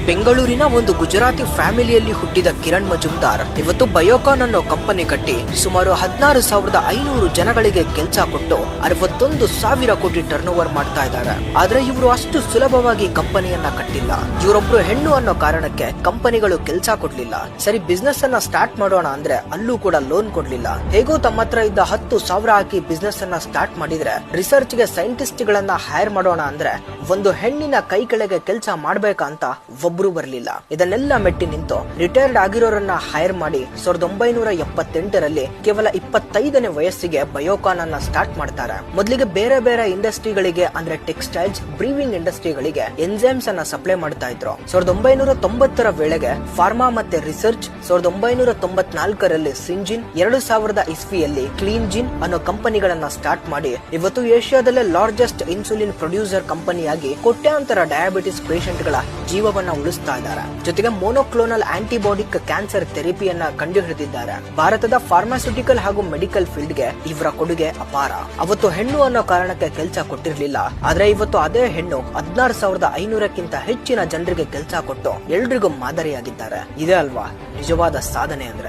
ಬೆಂಗಳೂರಿನ ಒಂದು ಗುಜರಾತಿ ಫ್ಯಾಮಿಲಿಯಲ್ಲಿ ಹುಟ್ಟಿದ ಕಿರಣ್ ಮಜುಮ್ದಾರ್ ಇವತ್ತು ಬಯೋಕಾನ್ ಅನ್ನೋ ಕಂಪನಿ ಕಟ್ಟಿ ಸುಮಾರು 16,500 ಜನಗಳಿಗೆ ಕೆಲಸ ಕೊಟ್ಟು 61,000 ಕೋಟಿ ಟರ್ನ್ ಓವರ್ ಮಾಡ್ತಾ ಇದ್ದಾರೆ. ಆದ್ರೆ ಇವರು ಅಷ್ಟು ಸುಲಭವಾಗಿ ಕಂಪನಿಯನ್ನ ಕಟ್ಟಿಲ್ಲ. ಇವರೊಬ್ರು ಹೆಣ್ಣು ಅನ್ನೋ ಕಾರಣಕ್ಕೆ ಕಂಪನಿಗಳು ಕೆಲಸ ಕೊಡ್ಲಿಲ್ಲ. ಸರಿ ಬಿಸ್ನೆಸ್ ಅನ್ನ ಸ್ಟಾರ್ಟ್ ಮಾಡೋಣ ಅಂದ್ರೆ ಅಲ್ಲೂ ಕೂಡ ಲೋನ್ ಕೊಡ್ಲಿಲ್ಲ. ಹೇಗೋ ತಮ್ಮ ಹತ್ರ ಇದ್ದ 10,000 ಹಾಕಿ ಬಿಸ್ನೆಸ್ ಅನ್ನ ಸ್ಟಾರ್ಟ್ ಮಾಡಿದ್ರೆ ರಿಸರ್ಚ್ ಗೆ ಸೈಂಟಿಸ್ಟ್ ಗಳನ್ನ ಹೈರ್ ಮಾಡೋಣ ಅಂದ್ರೆ ಒಂದು ಹೆಣ್ಣಿನ ಕೈ ಕೆಳಗೆ ಕೆಲಸ ಮಾಡ್ಬೇಕಂತ ಒಬ್ರು ಬರ್ಲಿಲ್ಲ. ಇದನ್ನೆಲ್ಲ ಮೆಟ್ಟಿ ನಿಂತು ರಿಟೈರ್ಡ್ ಆಗಿರೋರನ್ನ ಹೈರ್ ಮಾಡಿ 1978ರಲ್ಲಿ ಕೇವಲ 25ನೇ ವಯಸ್ಸಿಗೆ ಬಯೋಕಾನ್ ಅನ್ನ ಸ್ಟಾರ್ಟ್ ಮಾಡ್ತಾರೆ. ಮೊದಲಿಗೆ ಬೇರೆ ಬೇರೆ ಇಂಡಸ್ಟ್ರಿಗಳಿಗೆ ಅಂದ್ರೆ ಟೆಕ್ಸ್ಟೈಲ್ಸ್, ಬ್ರೀವಿಂಗ್ ಇಂಡಸ್ಟ್ರಿಗಳಿಗೆ ಎನ್ಸೈಮ್ಸ್ ಅನ್ನ ಸಪ್ಲೈ ಮಾಡ್ತಾ ಇದ್ರು. 1990ರ ವೇಳೆಗೆ ಫಾರ್ಮಾ ಮತ್ತೆ ರಿಸರ್ಚ್, 1994ರಲ್ಲಿ ಸಿಂಜಿನ್, 2000 ಇಸ್ವಿಯಲ್ಲಿ ಕ್ಲೀನ್ ಜಿನ್ ಅನ್ನೋ ಕಂಪನಿಗಳನ್ನ ಸ್ಟಾರ್ಟ್ ಮಾಡಿ ಇವತ್ತು ಏಷ್ಯಾದಲ್ಲೇ ಲಾರ್ಜೆಸ್ಟ್ ಇನ್ಸುಲಿನ್ ಪ್ರೊಡ್ಯೂಸರ್ ಕಂಪನಿಯಾಗಿ ಕೋಟ್ಯಾಂತರ ಡಯಾಬಿಟಿಸ್ ಪೇಷಂಟ್ ಗಳ ಜೀವವನ್ನ ಉಳಿಸ್ತಾ ಇದ್ದಾರೆ. ಜೊತೆಗೆ ಮೋನೋಕ್ಲೋನಲ್ ಆಂಟಿಬಾಡಿಕ್ ಕ್ಯಾನ್ಸರ್ ಥೆರಪಿಯನ್ನ ಕಂಡುಹಿಡಿದಿದ್ದಾರೆ. ಭಾರತದ ಫಾರ್ಮಾಸ್ಯೂಟಿಕಲ್ ಹಾಗೂ ಮೆಡಿಕಲ್ ಫೀಲ್ಡ್ ಗೆ ಇವರ ಕೊಡುಗೆ ಅಪಾರ. ಅವತ್ತು ಹೆಣ್ಣು ಅನ್ನೋ ಕಾರಣಕ್ಕೆ ಕೆಲಸ ಕೊಟ್ಟಿರ್ಲಿಲ್ಲ. ಆದ್ರೆ ಇವತ್ತು ಅದೇ ಹೆಣ್ಣು 16,500ಕ್ಕಿಂತ ಹೆಚ್ಚಿನ ಜನರಿಗೆ ಕೆಲಸ ಕೊಟ್ಟು ಎಲ್ರಿಗೂ ಮಾದರಿಯಾಗಿದ್ದಾರೆ. ಇದೇ ಅಲ್ವಾ ನಿಜವಾದ ಸಾಧನೆ ಅಂದ್ರೆ.